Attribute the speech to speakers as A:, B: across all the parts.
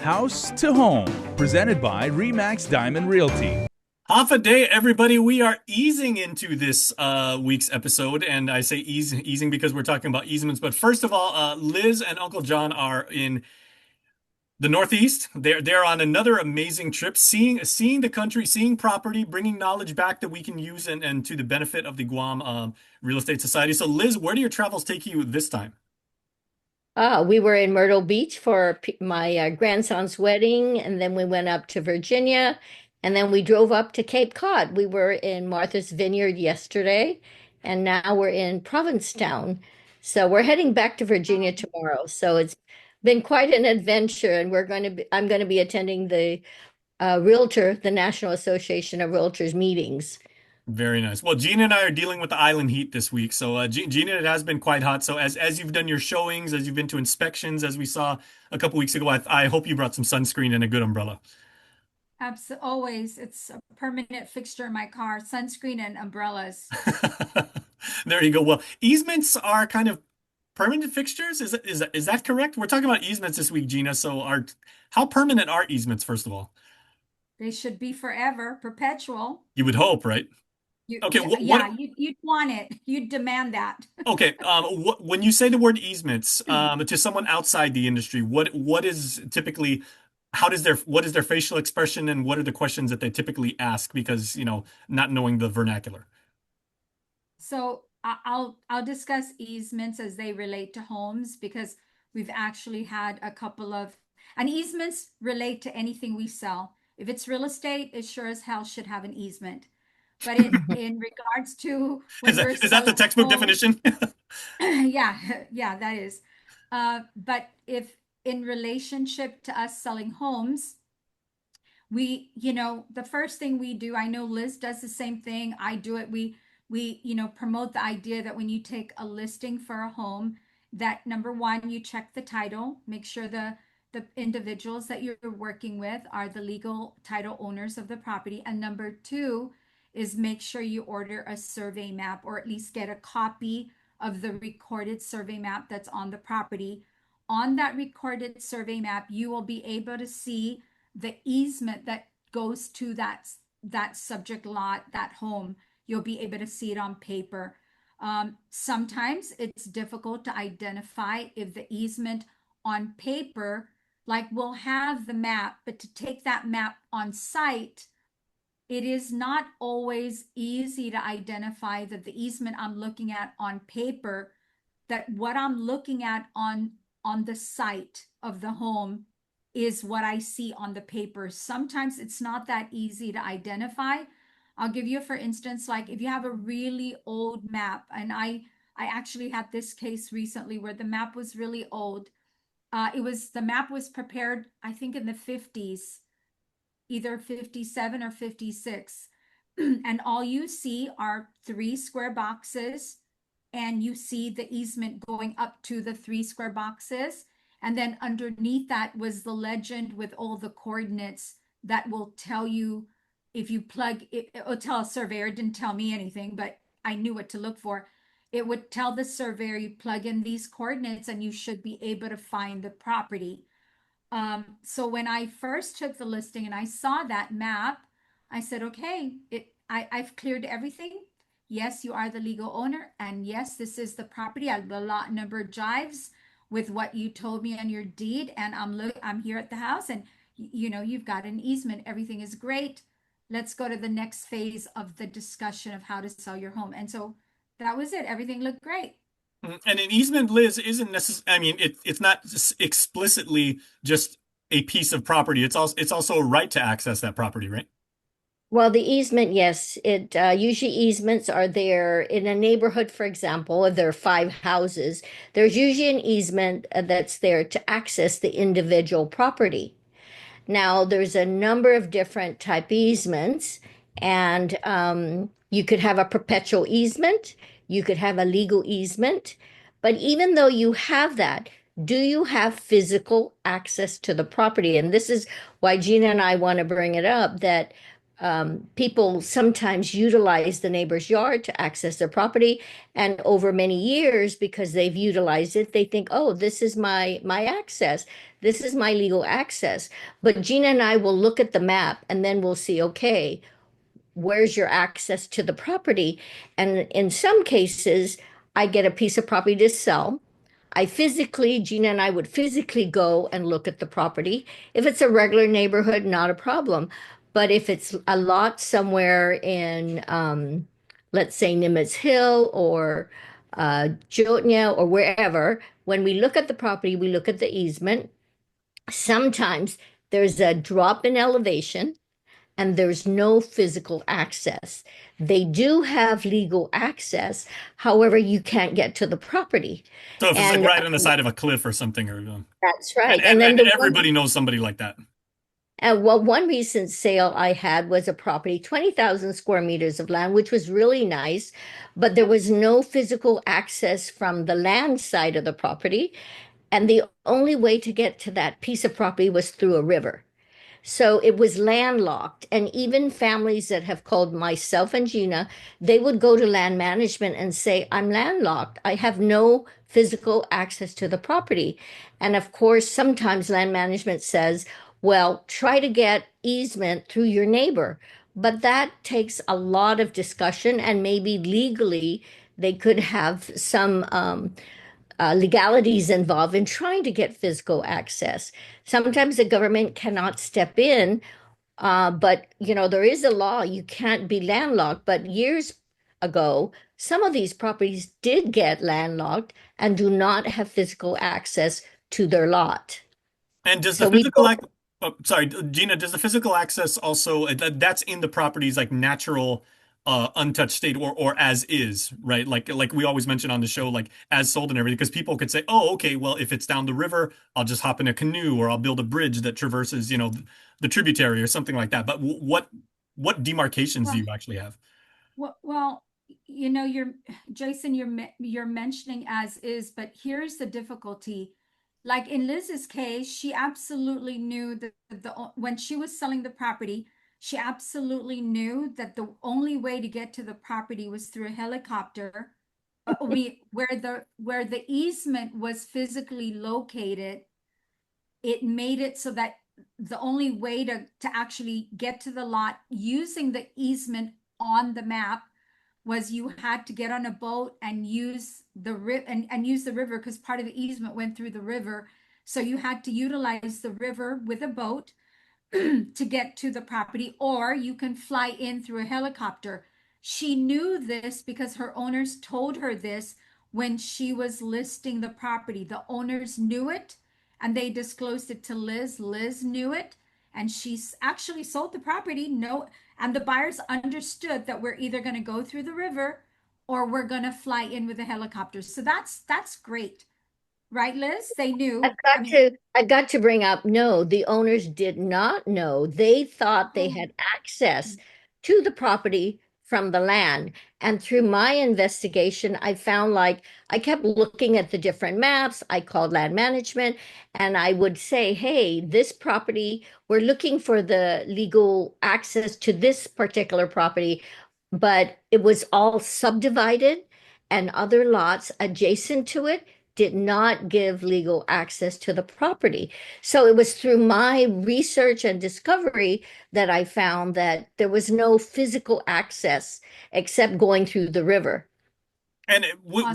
A: House to Home, presented by Remax Diamond Realty.
B: Half a day, everybody. We are easing into this week's episode, and I say easing because we're talking about easements. But first of all, Liz and Uncle John are in the Northeast. They're on another amazing trip, seeing the country, seeing property, bringing knowledge back that we can use and to the benefit of the Guam Real Estate Society. So, Liz, where do your travels take you this time?
C: We were in Myrtle Beach for my grandson's wedding, and then we went up to Virginia, and then we drove up to Cape Cod. We were in Martha's Vineyard yesterday, and now we're in Provincetown. So we're heading back to Virginia tomorrow. So it's been quite an adventure, and I'm going to be attending the the National Association of Realtors meetings.
B: Very nice. Well, Gina and I are dealing with the island heat this week. So, Gina, it has been quite hot. So, as you've done your showings, as you've been to inspections, as we saw a couple weeks ago, I hope you brought some sunscreen and a good umbrella.
D: Absolutely, always. It's a permanent fixture in my car, sunscreen and umbrellas.
B: There you go. Well, easements are kind of permanent fixtures. Is that correct? We're talking about easements this week, Gina. So, how permanent are easements, first of all?
D: They should be forever, perpetual.
B: You would hope, right? Okay.
D: Yeah, you'd want it. You'd demand that.
B: Okay. When you say the word easements, to someone outside the industry, what is typically, what is their facial expression and what are the questions that they typically ask because, not knowing the vernacular?
D: So I'll discuss easements as they relate to homes because we've actually had a couple of, and easements relate to anything we sell. If it's real estate, it sure as hell should have an easement. But in regards to
B: Is
D: when
B: that
D: we're
B: is that the
D: selling
B: textbook
D: homes,
B: definition?
D: yeah, yeah, that is. But if in relationship to us selling homes, the first thing we do, I know Liz does the same thing. I do it. We promote the idea that when you take a listing for a home, that number one, you check the title, make sure the individuals that you're working with are the legal title owners of the property. And number two is make sure you order a survey map or at least get a copy of the recorded survey map that's on the property. On that recorded survey map, you will be able to see the easement that goes to that subject lot, that home. You'll be able to see it on paper. Sometimes it's difficult to identify if the easement on paper, like we'll have the map, but to take that map on site, it is not always easy to identify that the easement I'm looking at on paper, that what I'm looking at on the site of the home is what I see on the paper. Sometimes it's not that easy to identify. I'll give you, for instance, like if you have a really old map, and I actually had this case recently where the map was really old. The map was prepared, I think, in the 50s, either 57 or 56. And all you see are three square boxes, and you see the easement going up to the three square boxes. And then underneath that was the legend with all the coordinates that will tell you if you plug it, it'll tell a surveyor. It didn't tell me anything, but I knew what to look for. It would tell the surveyor you plug in these coordinates and you should be able to find the property. So when I first took the listing and I saw that map, I said, okay, I've cleared everything. Yes, you are the legal owner. And yes, this is the property. The lot number jives with what you told me on your deed. And I'm here at the house and you've got an easement. Everything is great. Let's go to the next phase of the discussion of how to sell your home. And so that was it. Everything looked great.
B: And an easement, Liz, isn't necessarily, I mean, it's not explicitly just a piece of property. It's also a right to access that property, right?
C: Well, the easement, yes, it usually easements are there in a neighborhood, for example, if there are five houses, there's usually an easement that's there to access the individual property. Now, there's a number of different type easements, and you could have a perpetual easement, you could have a legal easement, but even though you have that, do you have physical access to the property? And this is why Gina and I want to bring it up that people sometimes utilize the neighbor's yard to access their property, and over many years, because they've utilized it, they think, oh, this is my access, this is my legal access. But Gina and I will look at the map and then we'll see, okay, where's your access to the property? And in some cases, I get a piece of property to sell. Gina and I would physically go and look at the property. If it's a regular neighborhood, not a problem. But if it's a lot somewhere in, let's say, Nimitz Hill or Jotnya or wherever, when we look at the property, we look at the easement. Sometimes there's a drop in elevation and there's no physical access. They do have legal access, however, you can't get to the property.
B: So if it's like
C: And
B: right on the side of a cliff or something, or
C: that's
B: and
C: right. And
B: and,
C: then
B: and everybody knows somebody like that.
C: well, one recent sale I had was a property, 20,000 square meters of land, which was really nice, but there was no physical access from the land side of the property. And the only way to get to that piece of property was through a river. So it was landlocked. And even families that have called myself and Gina, they would go to land management and say, I'm landlocked. I have no physical access to the property. And of course, sometimes land management says, well, try to get easement through your neighbor. But that takes a lot of discussion, and maybe legally they could have some legalities involved in trying to get physical access. Sometimes the government cannot step in, but there is a law. You can't be landlocked. But years ago, some of these properties did get landlocked and do not have physical access to their lot.
B: And does the
C: So we
B: physical act? Oh, sorry, Gina. Does the physical access also that's in the property's like natural, untouched state, or as is, right? Like we always mention on the show, like as sold and everything, because people could say, oh, okay, well, if it's down the river, I'll just hop in a canoe or I'll build a bridge that traverses, the tributary or something like that. But what demarcations do
D: Well,
B: you actually have?
D: well, you're Jason, you're mentioning as is, but here's the difficulty. Like in Liz's case, she absolutely knew that when she was selling the property, she absolutely knew that the only way to get to the property was through a helicopter. Where the easement was physically located, it made it so that the only way to actually get to the lot using the easement on the map was you had to get on a boat and use and use the river, because part of the easement went through the river. So you had to utilize the river with a boat to get to the property, or you can fly in through a helicopter. She knew this because her owners told her this when she was listing the property. The owners knew it and they disclosed it to Liz. Liz knew it and she's actually sold the property. No, and the buyers understood that we're either going to go through the river or we're going to fly in with a helicopter. So that's great. Right, Liz? They knew. I mean,
C: I got to bring up, no, the owners did not know. They thought they
D: oh,
C: had access to the property from the land. And through my investigation, I found, like, I kept looking at the different maps. I called land management and I would say, hey, this property, we're looking for the legal access to this particular property, but it was all subdivided and other lots adjacent to it did not give legal access to the property. So it was through my research and discovery that I found that there was no physical access except going through the river.
B: And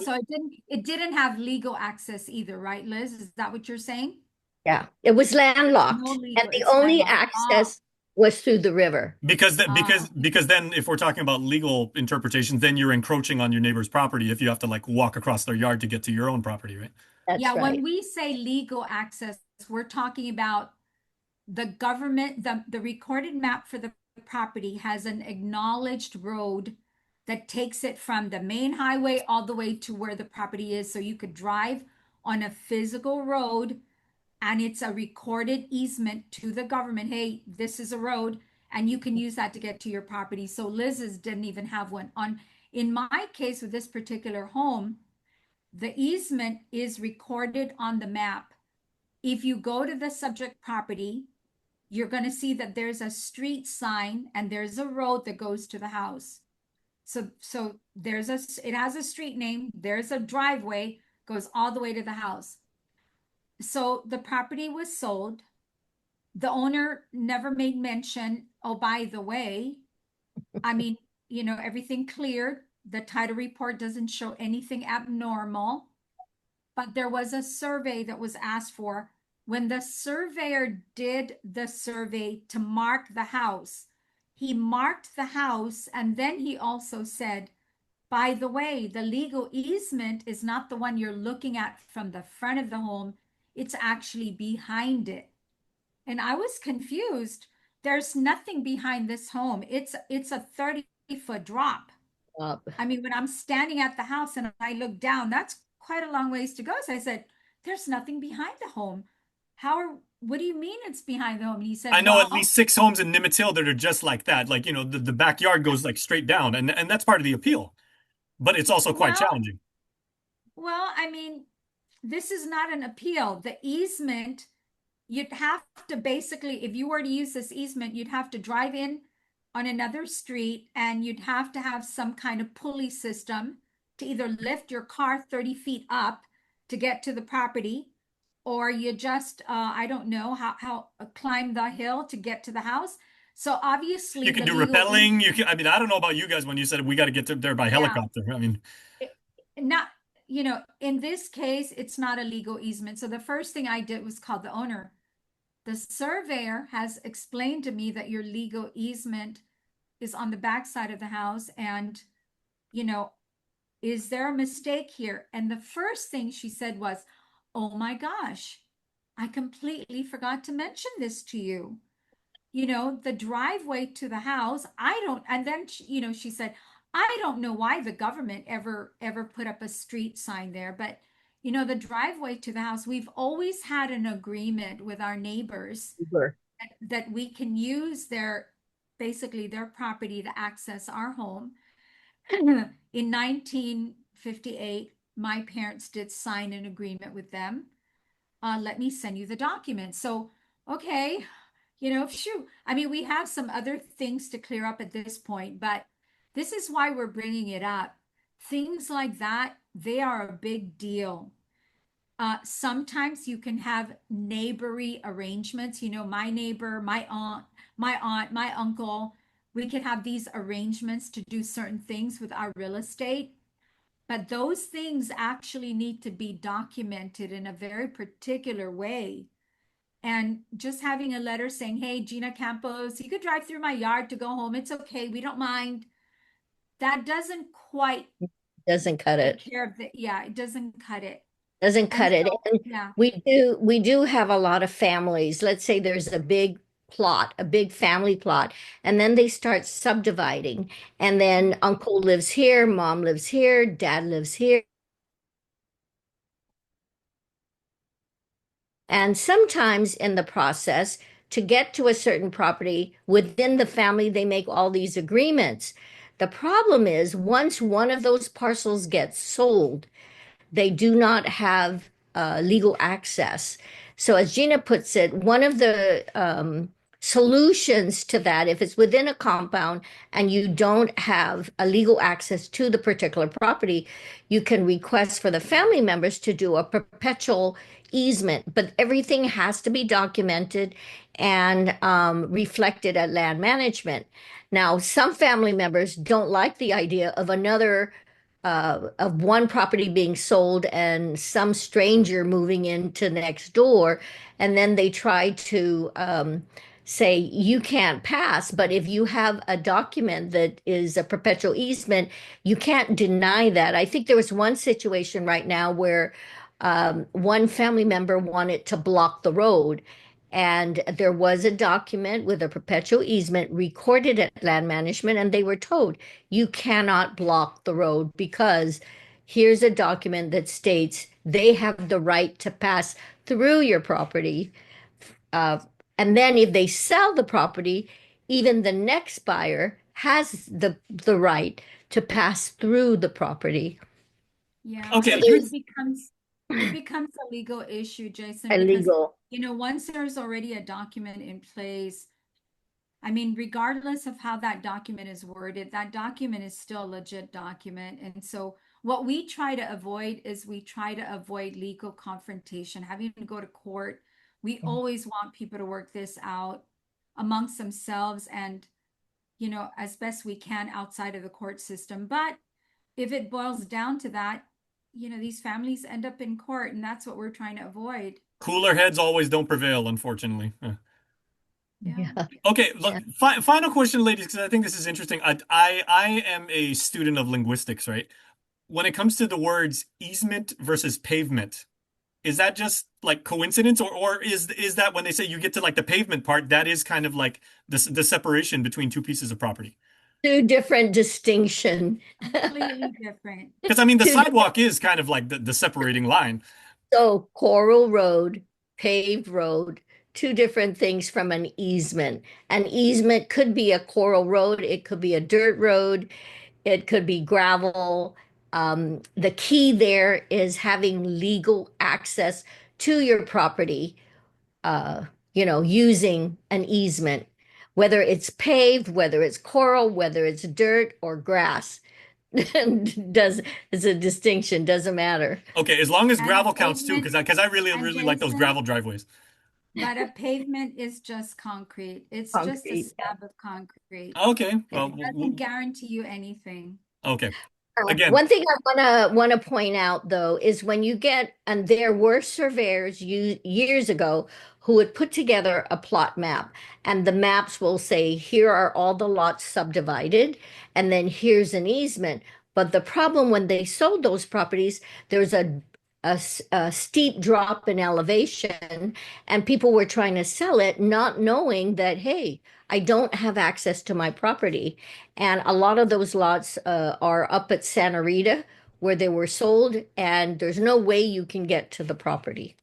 D: so it didn't have legal access either, right, Liz? Is that what you're saying?
C: Yeah, it was
D: No
C: landlocked, and
D: legal,
C: the
D: it's
C: only
D: landlocked.
C: access was through the river.
B: because that
D: Ah,
B: because then if we're talking about legal interpretations, then you're encroaching on your neighbor's property if you have to like walk across their yard to get to your own property, right?
C: That's
D: yeah, when
C: right.
D: we say legal access, we're talking about the government, the recorded map for the property has an acknowledged road that takes it from the main highway all the way to where the property is. So you could drive on a physical road and it's a recorded easement to the government. Hey, this is a road, and you can use that to get to your property. So Liz's didn't even have one. In my case with this particular home, the easement is recorded on the map. If you go to the subject property, you're going to see that there's a street sign and there's a road that goes to the house. So it has a street name, there's a driveway, goes all the way to the house. So the property was sold. The owner never made mention, oh, by the way, I mean, everything cleared. The title report doesn't show anything abnormal, but there was a survey that was asked for. When the surveyor did the survey to mark the house, he marked the house and then he also said, by the way, the legal easement is not the one you're looking at from the front of the home, it's actually behind it. And I was confused. There's nothing behind this home. It's a 30-foot drop. I mean, when I'm standing at the house and I look down, that's quite a long ways to go. So I said, there's nothing behind the home. What do you mean it's behind the home? And he said,
B: I know at
D: well,
B: least 6 homes in Nimitz Hill that are just like that. Like, the backyard goes like straight down, and that's part of the appeal. But it's also quite
D: well,
B: challenging.
D: I mean, this is not an appeal. The easement, you'd have to basically, if you were to use this easement, you'd have to drive in on another street and you'd have to have some kind of pulley system to either lift your car 30 feet up to get to the property, or you just, I don't know, how climb the hill to get to the house. So obviously
B: You can
D: the
B: do
D: legal,
B: rappelling. I mean, I don't know about you guys when you said we got to get there by
D: yeah,
B: helicopter. I mean,
D: not, in this case, it's not a legal easement. So the first thing I did was call the owner. The surveyor has explained to me that your legal easement is on the back side of the house, and, you know, is there a mistake here? And the first thing she said was, oh my gosh, I completely forgot to mention this to you. The driveway to the house, I don't, and then, she said, I don't know why the government ever put up a street sign there, but the driveway to the house, we've always had an agreement with our neighbors
C: Uber.
D: that we can use basically their property to access our home. In 1958, my parents did sign an agreement with them. Let me send you the document. So, okay, shoot. I mean, we have some other things to clear up at this point, but this is why we're bringing it up. Things like that, they are a big deal. Sometimes you can have neighbory arrangements. My neighbor, my uncle, we can have these arrangements to do certain things with our real estate. But those things actually need to be documented in a very particular way. And just having a letter saying, hey, Gina Campos, you could drive through my yard to go home. It's okay. We don't mind. That doesn't quite
C: Doesn't cut
D: take
C: it.
D: care of yeah, it doesn't cut it.
C: Doesn't
D: And
C: cut it.
D: so,
C: And
D: yeah.
C: we do have a lot of families. Let's say there's a big plot, a big family plot, and then they start subdividing. And then uncle lives here, mom lives here, dad lives here. And sometimes in the process, to get to a certain property within the family, they make all these agreements. The problem is once one of those parcels gets sold, they do not have legal access. So, as Gina puts it, one of the solutions to that, if it's within a compound and you don't have a legal access to the particular property, you can request for the family members to do a perpetual easement, but everything has to be documented and reflected at land management. Now, some family members don't like the idea of one property being sold and some stranger moving into next door, and then they try to say you can't pass. But if you have a document that is a perpetual easement, you can't deny that. I think there was one situation right now where one family member wanted to block the road. And there was a document with a perpetual easement recorded at land management, and they were told you cannot block the road because here's a document that states they have the right to pass through your property. Uh, and then if they sell the property, even the next buyer has the right to pass through the property.
D: Yeah.
B: okay,
C: So
D: It
B: here's
D: becomes It becomes a legal issue, Jason, because,
C: Illegal.
D: once there's already a document in place, I mean, regardless of how that document is worded, that document is still a legit document. And so what we try to avoid is we try to avoid legal confrontation, having to go to court. We always want people to work this out amongst themselves and, as best we can outside of the court system. But if it boils down to that, these families end up in court, and that's what we're trying to avoid.
B: Cooler heads always don't prevail, unfortunately.
D: Yeah.
C: Yeah.
B: Okay, look,
C: Yeah.
B: final question, ladies, because I think this is interesting. I am a student of linguistics, right? When it comes to the words easement versus pavement, is that just like coincidence, or is that when they say you get to like the pavement part, that is kind of like the separation between two pieces of property?
C: Two different distinction.
D: Completely different.
B: Because I mean, the
C: Two
B: sidewalk is kind of like the separating line.
C: So coral road, paved road, two different things from an easement. An easement could be a coral road, it could be a dirt road, it could be gravel. The key there is having legal access to your property, uh, using an easement, whether it's paved, whether it's coral, whether it's dirt or grass. Does It's a distinction, doesn't matter.
B: Okay, as long as
D: And a
B: gravel counts too,
D: pavement,
B: because I really
D: and
B: really like those gravel
D: Jason,
B: driveways.
D: but a pavement is just concrete. It's just a
C: Concrete.
D: slab of concrete.
B: Okay,
D: It
B: well,
D: doesn't guarantee you anything.
B: okay. Again,
C: One thing I wanna point out though is when you get, and there were surveyors years ago who would put together a plot map, and the maps will say, here are all the lots subdivided, and then here's an easement. But the problem when they sold those properties, there's a steep drop in elevation, and people were trying to sell it, not knowing that, hey, I don't have access to my property. And a lot of those lots are up at Santa Rita where they were sold, and there's no way you can get to the property.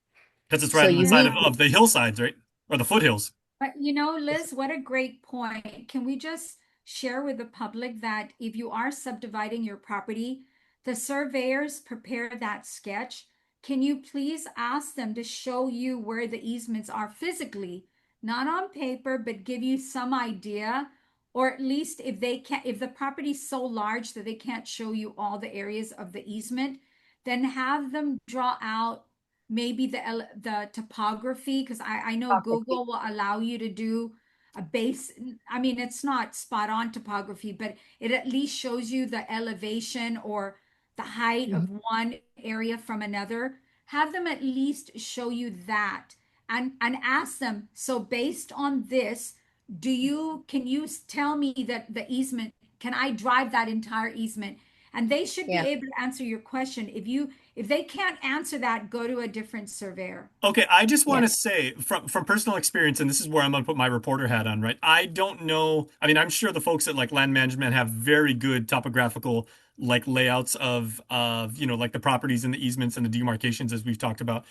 B: because it's
C: So
B: right on the
C: you
B: side
C: need,
D: Yeah.
B: of the hillsides, right? Or the foothills.
D: But Liz, what a great point. Can we just share with the public that if you are subdividing your property, the surveyors prepare that sketch. Can you please ask them to show you where the easements are physically, not on paper, but give you some idea? Or at least if they can't, if the property is so large that they can't show you all the areas of the easement, then have them draw out maybe the topography, because I know Google will allow you to do a base. I mean, it's not spot on topography, but it at least shows you the elevation or the height of one area from another. Have them at least show you that, and ask them, so based on this, can you tell me that the easement, can I drive that entire easement? And they should be
C: yeah,
D: able to answer your question. If they can't answer that, go to a different surveyor.
B: Okay, I just want
C: yeah,
B: to say from personal experience, and this is where I'm going to put my reporter hat on, right? I don't know. I mean, I'm sure the folks at like land management have very good topographical like layouts of like the properties and the easements and the demarcations as we've talked about.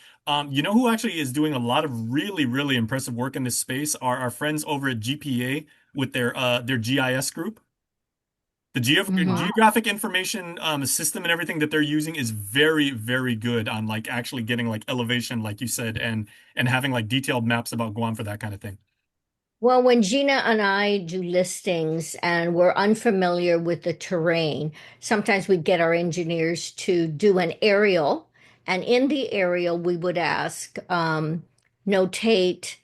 B: You know who actually is doing a lot of really really impressive work in this space are our friends over at GPA with their GIS group. The
C: mhm,
D: Wow.
B: geographic information system and everything that they're using is very, very good on like actually getting like elevation, like you said, and having like detailed maps about Guam for that kind of thing.
C: Well, when Gina and I do listings and we're unfamiliar with the terrain, sometimes we get our engineers to do an aerial. And in the aerial, we would ask, notate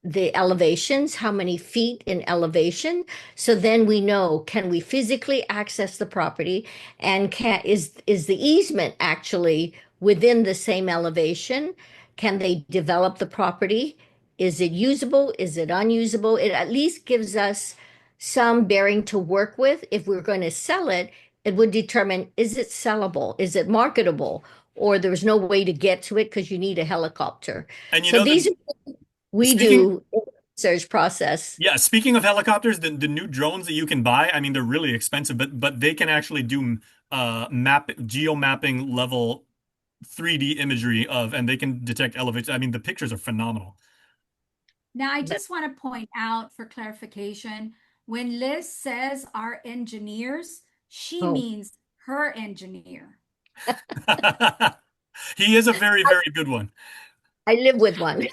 C: the elevations, how many feet in elevation. So then we know, can we physically access the property? And is the easement actually within the same elevation? Can they develop the property? Is it usable? Is it unusable? It at least gives us some bearing to work with. If we're going to sell it, it would determine, is it sellable? Is it marketable? Or there's no way to get to it because you need a helicopter.
B: And
C: So these are we
B: speaking,
C: do in the research process.
B: yeah, speaking of helicopters, the new drones that you can buy, I mean, they're really expensive, but they can actually do geo mapping level 3D imagery of, and they can detect elevation. I mean, the pictures are phenomenal.
D: Now, I
C: But
D: just want to point out for clarification, when Liz says our engineers, she
C: oh,
D: means her engineer.
B: He is a very, very good one.
C: I live with one.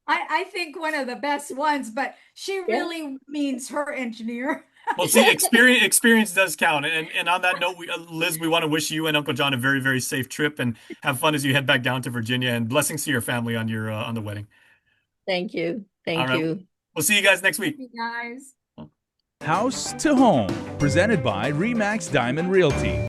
D: I think one of the best ones, but she
C: Yeah.
D: really means her engineer.
B: Well, see, experience does count. And on that note, Liz, we want to wish you and Uncle John a very, very safe trip and have fun as you head back down to Virginia. And blessings to your family on your on the wedding.
C: Thank you.
B: All
C: Thank
B: right,
C: you.
B: we'll see you guys next
D: Thank
B: week.
D: you guys.
A: House to Home, presented by Remax Diamond Realty.